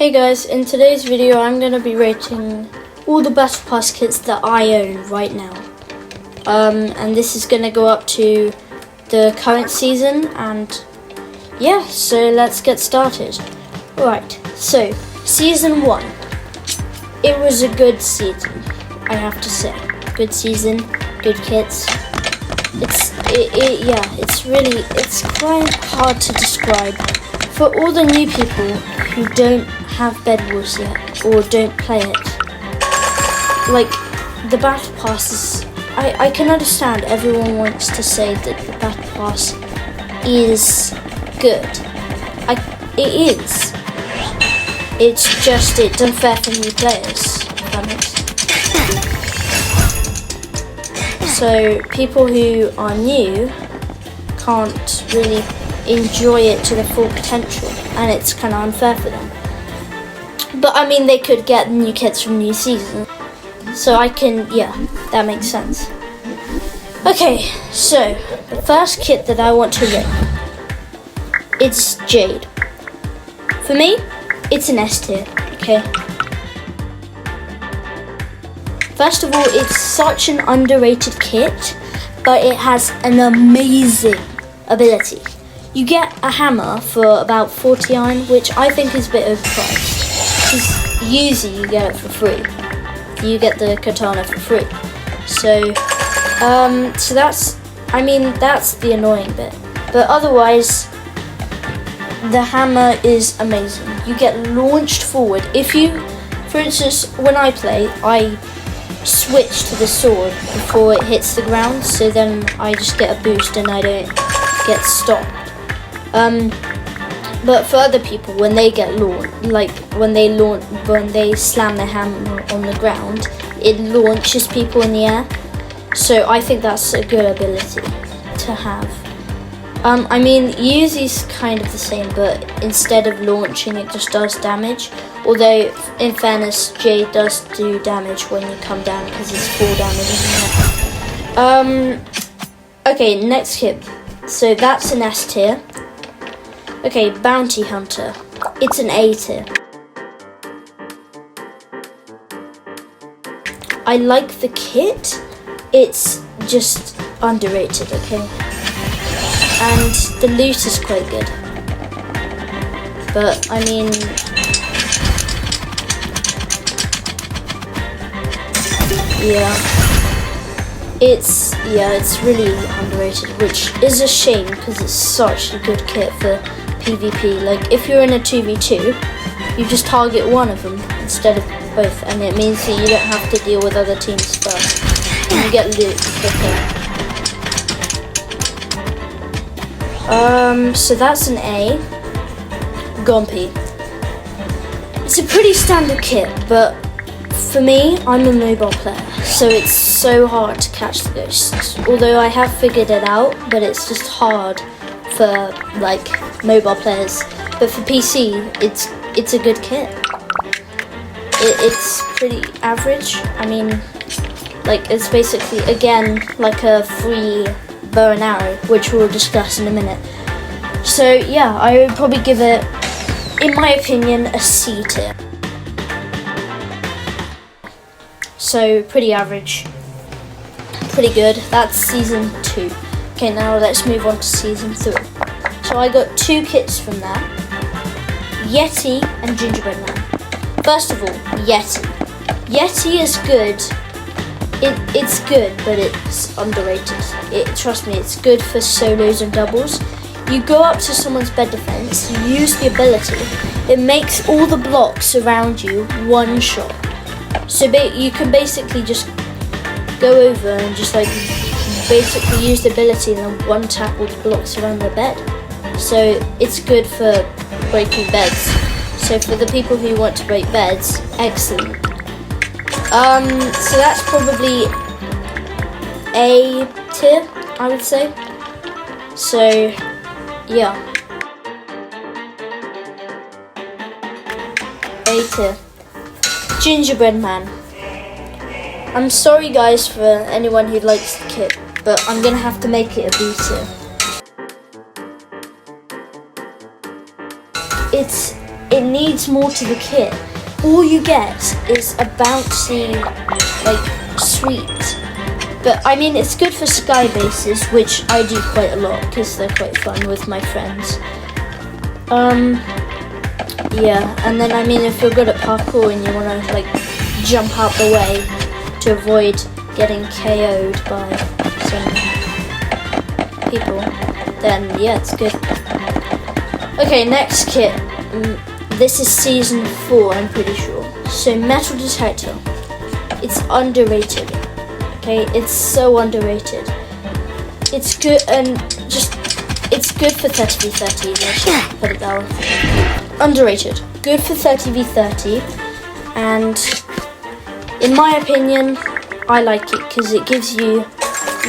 Hey guys, in today's video I'm going to be rating all the Battle Pass kits that I own right now. And this is going to go up to the current season, and yeah, so let's get started. Right, so Season 1. It was a good season, I have to say. Good season, good kits. It's quite hard to describe. For all the new people who don't have Bed Wars yet or don't play it, like the Battle Pass is, I can understand everyone wants to say that the Battle Pass is good. It is. It's just it's unfair for new players. If that makes sense. So people who are new can't really enjoy it to the full potential, and it's kind of unfair for them. But I mean, they could get new kits from new season, so that makes sense. Okay, so the first kit that I want to rate, it's Jade. For me, it's an S tier. Okay. First of all, it's such an underrated kit, but it has an amazing ability. You get a hammer for about 40 iron, which I think is a bit overpriced. Because usually you get it for free. You get the katana for free. So that's the annoying bit. But otherwise, the hammer is amazing. You get launched forward. If you, for instance, when I play, I switch to the sword before it hits the ground, so then I just get a boost and I don't get stopped. But for other people, when they get when they slam their hammer on the ground, it launches people in the air. So I think that's a good ability to have. Yuzi's kind of the same, but instead of launching, it just does damage. Although, in fairness, Jade does do damage when you come down because it's full damage, isn't it? Okay, next kit. So that's an S tier. Okay, Bounty Hunter. It's an A tier. I like the kit. It's just underrated, okay? And the loot is quite good. But, it's really underrated, which is a shame because it's such a good kit for PvP. Like, if you're in a 2v2, you just target one of them instead of both, and it means that you don't have to deal with other teams first. And you get loot quicker. So that's an A. Gompy. It's a pretty standard kit, but for me, I'm a mobile player, so it's so hard to catch the ghosts. Although I have figured it out, but it's just hard for mobile players. But for PC, it's a good kit. It's pretty average. It's basically again like a free bow and arrow, which we'll discuss in a minute. So yeah, I would probably give it, in my opinion, a C tier. So pretty average, pretty good. That's Season 2. Okay, now let's move on to Season 3. So I got two kits from that, Yeti and Gingerbread Man. First of all, Yeti. Yeti is good. It's good, but it's underrated. Trust me, it's good for solos and doubles. You go up to someone's bed defense, you use the ability, it makes all the blocks around you one shot. So you can basically just go over and just basically use the ability and then one tap all the blocks around the bed. So it's good for breaking beds. So for the people who want to break beds, excellent. So that's probably A tier, I would say. So yeah, A tier. Gingerbread Man. I'm sorry guys for anyone who likes the kit, but I'm gonna have to make it a B tier. it needs more to the kit. All you get is a bouncy, like, sweet. But I mean, it's good for sky bases, which I do quite a lot because they're quite fun with my friends. Yeah, and then I mean, if you're good at parkour and you want to like jump out the way to avoid getting KO'd by some people, then yeah, it's good. Okay, next kit. This is season 4, I'm pretty sure. So metal detector. It's underrated. Okay, it's so underrated. It's good and just it's good for 30v30. Let's just put it that way. Underrated. Good for 30v30, and in my opinion, I like it because it gives you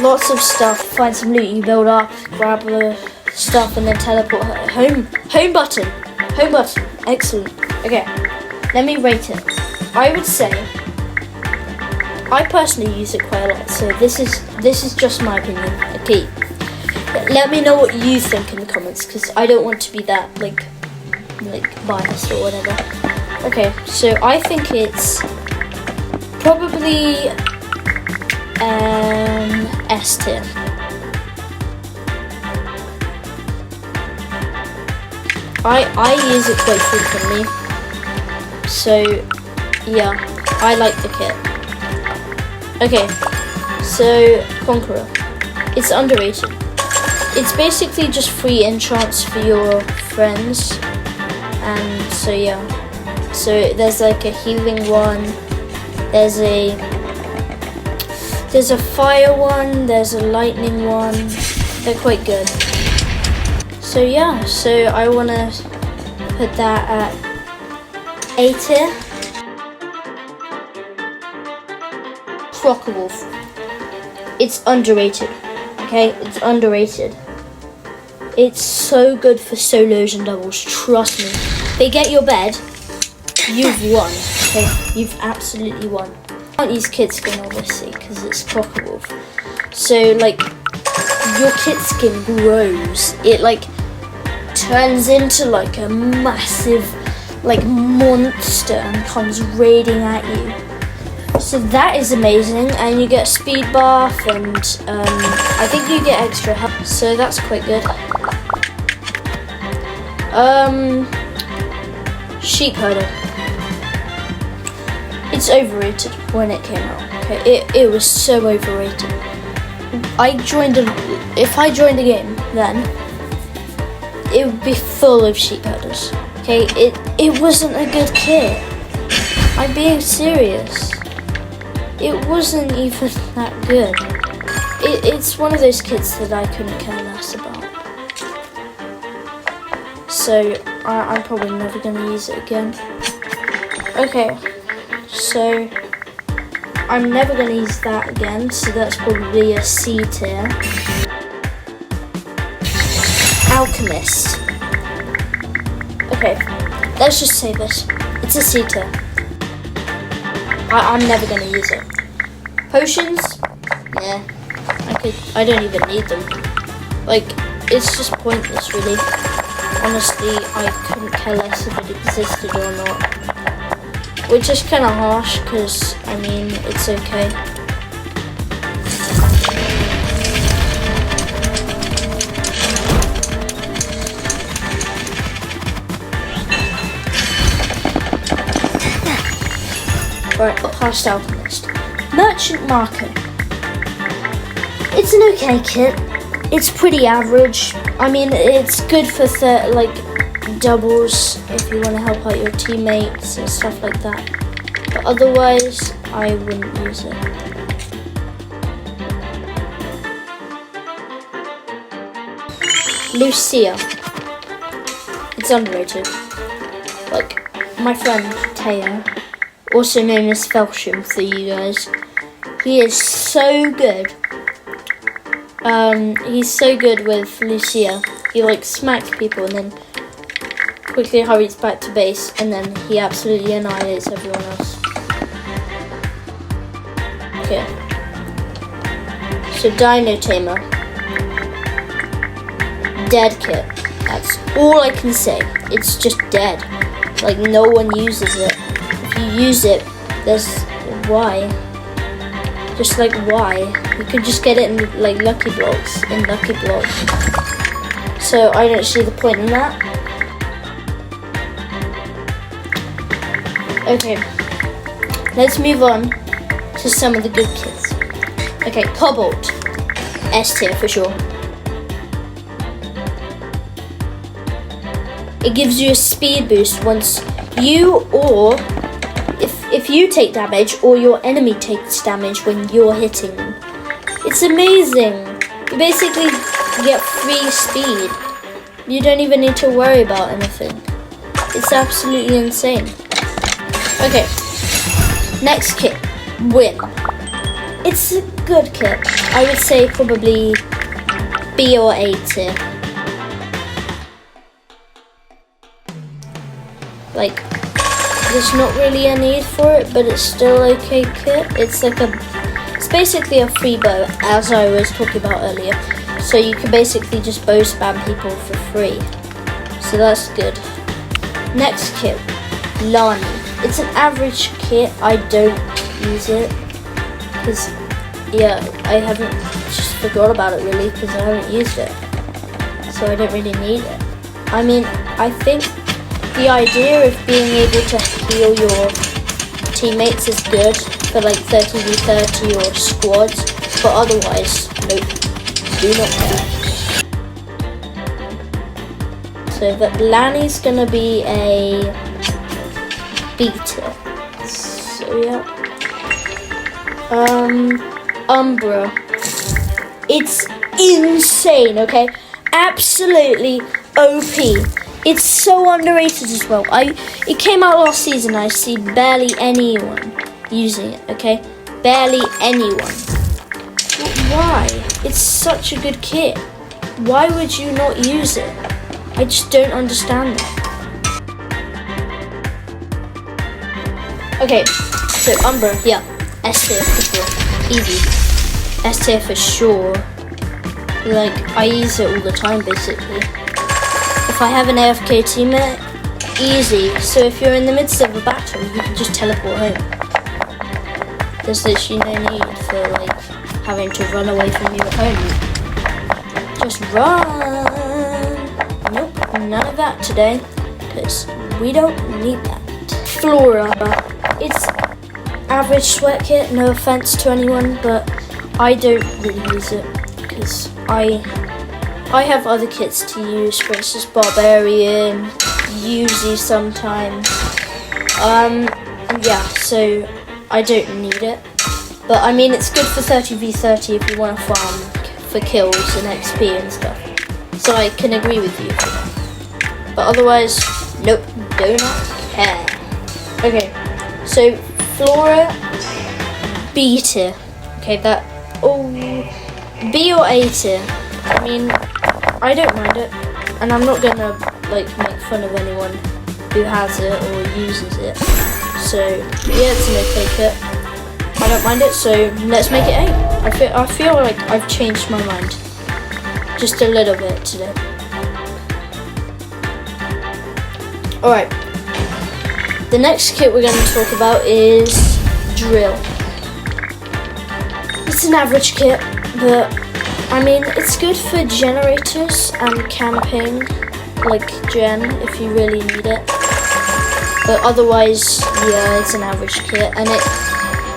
lots of stuff. Find some loot, you build up, grab the stuff, and then teleport home. Home button. Home button. Excellent. Okay, let me rate it. I would say I personally use it quite a lot. So this is just my opinion. Okay, let me know what you think in the comments because I don't want to be that like biased or whatever. Okay, so I think it's probably S tier. I use it quite frequently, so yeah, I like the kit. Okay, so Conqueror, it's underrated. It's basically just free enchants for your friends, and so yeah. So there's like a healing one, there's a fire one, there's a lightning one. They're quite good. So yeah, so I want to put that at A tier. Crocowolf. It's underrated. Okay, it's underrated. It's so good for solos and doubles, trust me. They get your bed, you've won. Okay, you've absolutely won. I can't use kit skin obviously because it's Crocowolf. So like your kit skin grows. It like turns into like a massive like monster and comes raiding at you. So that is amazing, and you get speed buff, and I think you get extra health, so that's quite good. Sheep herder. It's overrated when it came out. Okay, it was so overrated. If I joined a game then, it would be full of sheep herders. Okay, it wasn't a good kit. I'm being serious. It wasn't even that good. It's one of those kits that I couldn't care less about. So I'm probably never going to use it again. Okay, so I'm never going to use that again, so that's probably a C tier. Alchemist. Okay, let's just say this. It's a C tier. I'm never going to use it. Potions? Yeah, I don't even need them. Like, it's just pointless really. Honestly, I couldn't care less if it existed or not. Which is kind of harsh, because, I mean, it's okay. Right, past Alchemist. Merchant Marco. It's an okay kit. It's pretty average. I mean, it's good for doubles if you want to help out your teammates and stuff like that. But otherwise, I wouldn't use it. Lucia. It's underrated. Like, my friend Teo, also known as Felsham for you guys, he is so good. He's so good with Lucia. He like smacks people and then quickly hurries back to base, and then he absolutely annihilates everyone else. Okay. So Dino Tamer. Dead kit. That's all I can say. It's just dead. Like, no one uses it. If you use it, there's why? Just like why? You could just get it in like Lucky Blocks, So I don't see the point in that. Okay, let's move on to some of the good kits. Okay, Cobalt, S tier for sure. It gives you a speed boost once you or if you take damage or your enemy takes damage when you're hitting them. It's amazing. You basically get free speed. You don't even need to worry about anything. It's absolutely insane. Okay, next kit, Win. It's a good kit. I would say probably B or A tier. Like, there's not really a need for it, but it's still okay kit. It's basically a free bow, as I was talking about earlier. So you can basically just bow spam people for free. So that's good. Next kit, Lani. It's an average kit. I don't use it because, yeah, I haven't just forgot about it really because I haven't used it. So I don't really need it. I mean, I think the idea of being able to heal your teammates is good for like 30v30 or squads, but otherwise, nope, do not care. So, but Lani's gonna be a B tier. So yeah. Umbra. It's insane, okay? Absolutely OP. It's so underrated as well. It came out last season. I see barely anyone using it, okay? Barely anyone. But why? It's such a good kit. Why would you not use it? I just don't understand that. Okay, so Umbra, yeah. S tier for sure. Easy. S tier for sure. Like, I use it all the time basically. If I have an AFK teammate, easy. So if you're in the midst of a battle, you can just teleport home. There's literally no need for like having to run away from your opponent. Just run. Nope, none of that today, because we don't need that. Flora. It's average sweat kit, no offense to anyone, but I don't really use it because I have other kits to use, for instance Barbarian, Uzi sometimes. Yeah, so I don't need it. But I mean, it's good for 30v30 if you want to farm for kills and XP and stuff. So I can agree with you. But otherwise, nope, do not care. Okay, so Flora, B tier. Okay, that, B or A tier. I mean, I don't mind it, and I'm not gonna like make fun of anyone who has it or uses it. So yeah, it's an okay kit. I don't mind it, so let's make it A. I feel like I've changed my mind just a little bit today. All right. The next kit we're going to talk about is Drill. It's an average kit, but I mean, it's good for generators and camping, like gen, if you really need it. But otherwise, yeah, it's an average kit,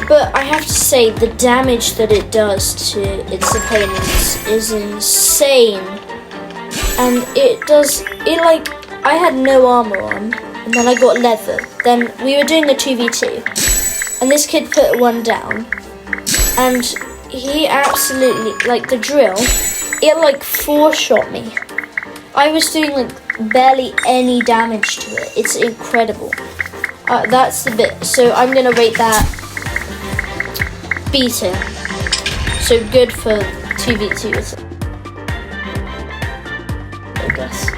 but I have to say, the damage that it does to its opponents is insane. And I had no armor on, and then I got leather. Then we were doing a 2v2, and this kid put one down, and he absolutely, like the Drill, it like 4-shot me. I was doing like barely any damage to it. It's incredible. That's the bit. So I'm gonna rate that B tier. So good for 2v2. I guess.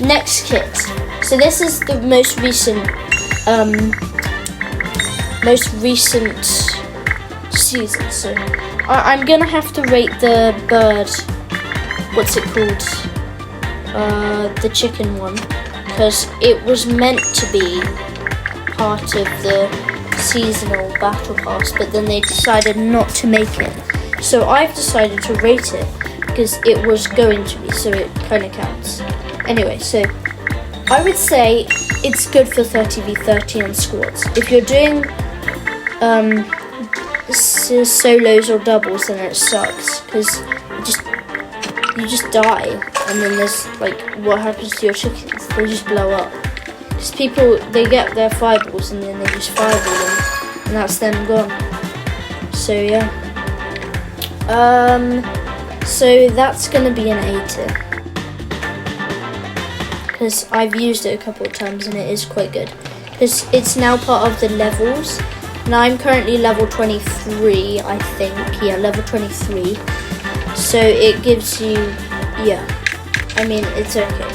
Next kit. So this is the most recent season. So I'm gonna have to rate the bird. What's it called? The chicken one. because it was meant to be part of the seasonal battle pass, but then they decided not to make it. So I've decided to rate it because it was going to be, so it kind of counts. Anyway, so I would say it's good for 30v30 on squads. If you're doing solos or doubles, then it sucks because you just die, and then there's like, what happens to your chickens? They just blow up. Because people, they get their fireballs and then they just fireball them, and that's them gone. So yeah. So that's gonna be an A tier, because I've used it a couple of times and it is quite good. Because it's now part of the levels. Now I'm currently level 23, I think. Yeah, level 23. So it gives you, yeah. I mean, it's okay.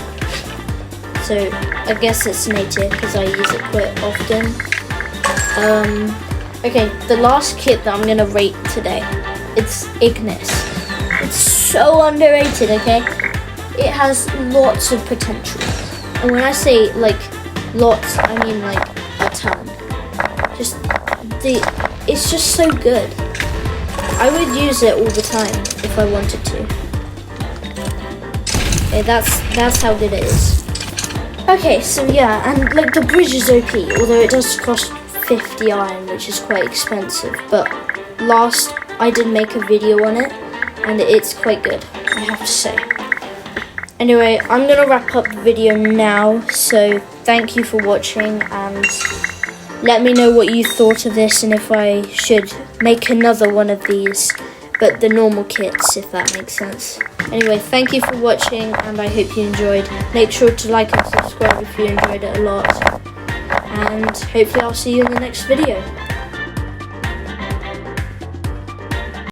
So I guess it's an A tier because I use it quite often. Okay, the last kit that I'm gonna rate today, it's Ignis. It's so underrated, okay? It has lots of potential. And when I say like lots, I mean like a ton. It's just so good. I would use it all the time if I wanted to. Okay, that's how good it is. Okay, so yeah, and like the bridge is OP, although it does cost 50 iron, which is quite expensive. But last I did make a video on it, and it's quite good, I have to say. Anyway, I'm gonna wrap up the video now, so thank you for watching, and let me know what you thought of this and if I should make another one of these, but the normal kits, if that makes sense. Anyway, thank you for watching, and I hope you enjoyed. Make sure to like and subscribe if you enjoyed it a lot, and hopefully I'll see you in the next video.